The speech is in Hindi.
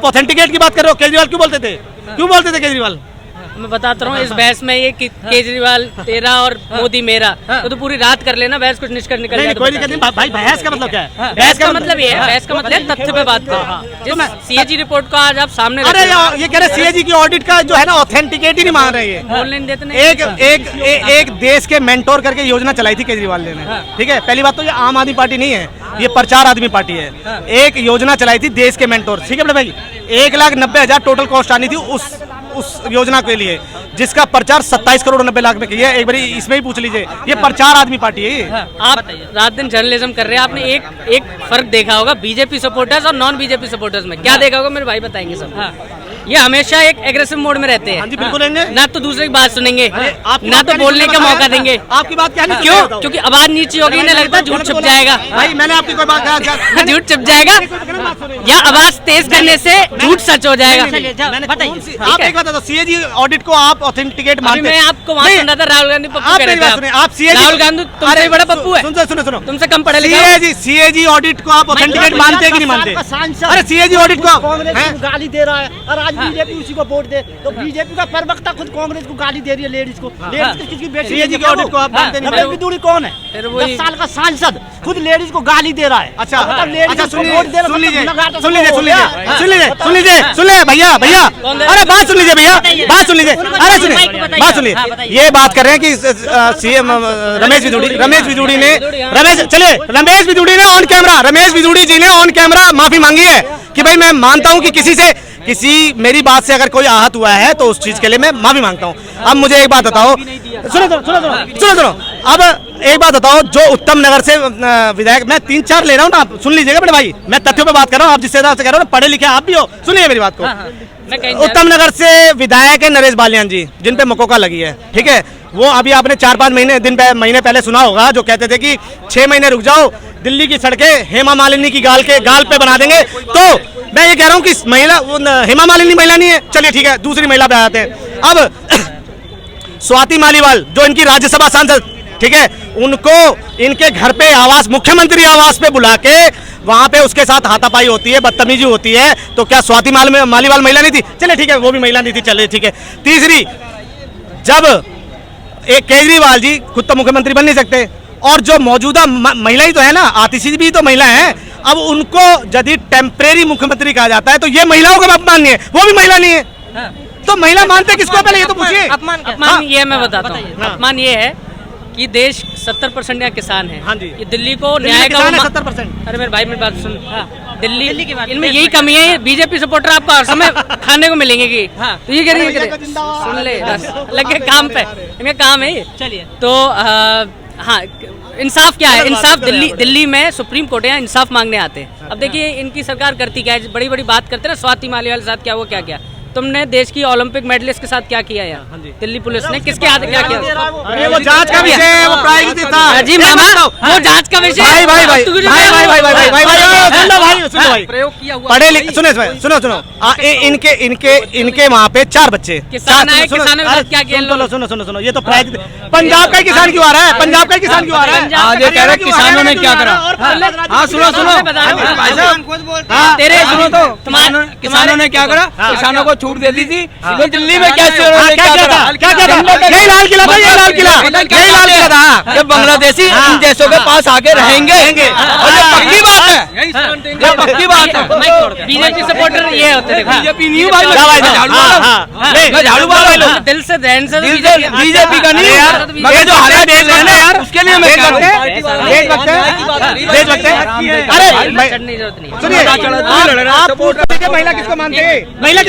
ऑथेंटिकेट की बात कर रहे हो, केजरीवाल क्यों बोलते थे केजरीवाल? मैं बताता रहा हूँ इस बहस में ये कि केजरीवाल तेरा और मोदी मेरा तो पूरी रात कर लेना, बहस कुछ निष्कर्ष निकल जाए। कोई दिक्कत नहीं भाई, बहस का मतलब क्या है? बहस का मतलब ये है, बहस का मतलब तथ्य पे बात करो। सीएजी रिपोर्ट को आज आप सामने, अरे ये कह रहे सीएजी की ऑडिट का जो है ना ऑथेंटिकेट ही नहीं मान रहे हैं, बोलने नहीं देते। एक देश के मेंटोर करके योजना चलाई थी केजरीवाल ने, ठीक है। पहली बात तो ये आम आदमी पार्टी नहीं है, ये प्रचार आदमी पार्टी है। एक योजना चलाई थी देश के मेंटोर, ठीक है बड़े भाई। 1,90,000 टोटल कॉस्ट आनी थी उस योजना के लिए, जिसका प्रचार 27 करोड़ 90 लाख में किया है। एक बारी इसमें ही पूछ लीजिए, ये प्रचार आदमी पार्टी है। आप रात दिन जर्नलिज्म कर रहे हैं, आपने एक फर्क देखा होगा बीजेपी सपोर्टर्स और नॉन बीजेपी सपोर्टर्स में। क्या देखा होगा मेरे भाई बताएंगे सब। ये हमेशा एक एग्रेसिव मोड में रहते हैं। हाँ जी बिल्कुल रहेंगे। ना तो दूसरे की बात सुनेंगे, ना तो बोलने का मौका देंगे। आपकी बात क्या नहीं? क्यों? क्योंकि आवाज नीची होगी, इन्हें लगता है झूठ छुप जाएगा। भाई मैंने आपकी कोई बात कहा झूठ छुप जाएगा, या आवाज तेज करने से झूठ सच हो जाएगा। बताइए आप एक बात बताओ, सीएजी ऑडिट को आप ऑथेंटिकेट मानते हैं? मैं आपको वहाँ सुना था, राहुल गांधी पप्पू कह रहे थे। आप सीएजी, राहुल गांधी तुमसे बड़ा पप्पू है। सुनो तुमसे कम पढ़े लिखे। सीएजी ऑडिट को आप ऑथेंटिकेट मानते हैं कि नहीं मानते? अरे सीएजी ऑडिट को गाली दे रहा है और आज बीजेपी उसी को वोट दे, तो बीजेपी का प्रवक्ता खुद कांग्रेस को गाली दे रही है, लेडीज को। लेडीज किसकी बेटी? सीएजी की ऑडिट को आप मानते नहीं? रमेश बिदूड़ी कौन है? 10 साल का सांसद खुद लेडीज को गाली दे रहा है। अच्छा सुन लीजिए भैया, अरे बात सुन लीजिए भैया, बात सुन लीजिए, अरे सुनिए बात सुन लीजिए। ये बात कर रहे हैं कि सीएम रमेश बिदूड़ी ने ऑन कैमरा माफी मांगी है कि भाई मैं मानता हूं कि मेरी बात से अगर कोई आहत हुआ है तो उस चीज के लिए मैं माफी मांगता हूं। अब मुझे एक बात बताओ, सुनो, अब एक बात बताओ, जो उत्तम नगर से विधायक, मैं 3-4 ले रहा हूँ ना, सुन लीजिएगा बड़े भाई, मैं तथ्यों पे बात कर रहा हूँ। आप जिस हिसाब से कह रहे हो ना, पढ़े लिखे आप भी हो, सुनिए मेरी बात को। उत्तम नगर से विधायक है नरेश बालियान जी, जिन पे मकोका लगी है, ठीक है। वो अभी आपने 4-5 महीने पहले सुना होगा, जो कहते थे कि 6 महीने रुक जाओ, दिल्ली की सड़कें हेमा मालिनी की गाल पे बना देंगे। तो मैं ये कह रहा हूँ कि महिला, हेमा मालिनी महिला नहीं है, चलिए ठीक है, दूसरी महिला पे आते हैं। अब स्वाति मालीवाल जो इनकी राज्यसभा सांसद, ठीक है, उनको इनके घर पे मुख्यमंत्री आवास पे बुला के वहां पे उसके साथ हाथापाई होती है, बदतमीजी होती है। तो क्या स्वाति मालीवाल महिला नहीं थी? चलिए ठीक है, वो भी महिला नहीं थी, चलिए ठीक है। तीसरी, जब एक केजरीवाल जी खुद तो मुख्यमंत्री बन नहीं सकते, और जो मौजूदा महिला ही तो है ना, आतिशी भी तो महिला है, अब उनको यदि टेम्परेरी मुख्यमंत्री कहा जाता है तो ये महिलाओं का अपमान नहीं है, वो भी महिला नहीं है। तो महिला मानते किसको? पहले ये तो पूछिए। अपमान ये मैं बताता हूँ, अपमान ये है कि देश 70% यहाँ किसान है। हाँ जी। ये दिल्ली को न्याय का 70%। अरे मेरे भाई मेरी बात सुन, दिल्ली की बात, इनमें यही कमी है। बीजेपी सपोर्टर आपको हर समय खाने को मिलेंगे कि तो ये कह रही है, सुन ले लगे काम पे, इनका काम है ये। चलिए तो हाँ, इंसाफ क्या है? इंसाफ दिल्ली में सुप्रीम कोर्ट है, इंसाफ मांगने आते हैं। अब देखिए इनकी सरकार करती क्या है, बड़ी बड़ी बात करते हैं ना, स्वाति मालीवाल के साथ क्या वो क्या किया। तुमने देश की ओलंपिक मेडलिस्ट के साथ क्या किया यार? दिल्ली पुलिस ने किसके हाथ क्या किया? अरे वो जांच का विषय है, वो प्रायोगिक था जी मामा, वो जांच का विषय। भाई सुनो भाई, प्रयोग किया हुआ पढ़े लिखे, सुनो इनके वहाँ पे 4 बच्चे किसान आए, किसानों के साथ क्या किया? सुनो, ये तो पंजाब का ही किसान क्यों आ रहा है? पंजाब का ही किसान क्यों आ रहा है? आज ये कह रहे किसानों ने क्या करा? हाँ सुनो, तेरे सुनो तो, किसानों ने क्या करा? किसानों को छूट दे दी थी, तो दिल्ली में क्या क्या था? यही लाल किला था, ये बांग्लादेशी इन जैसों के पास आके रहेंगे, और ये पक्की बात है, ये पक्की बात है। बीजेपी सपोर्टर ये होते हैं, बीजेपी नहीं भाई, झाड़ू वाला लोग दिल से ध्यान से बीजेपी का नहीं, मगर जो हमारा देश है ना यार, उसके लिए मैं अरे नहीं, जरूरत नहीं। सुनिए, आप महिला किसको मानते हैं? महिला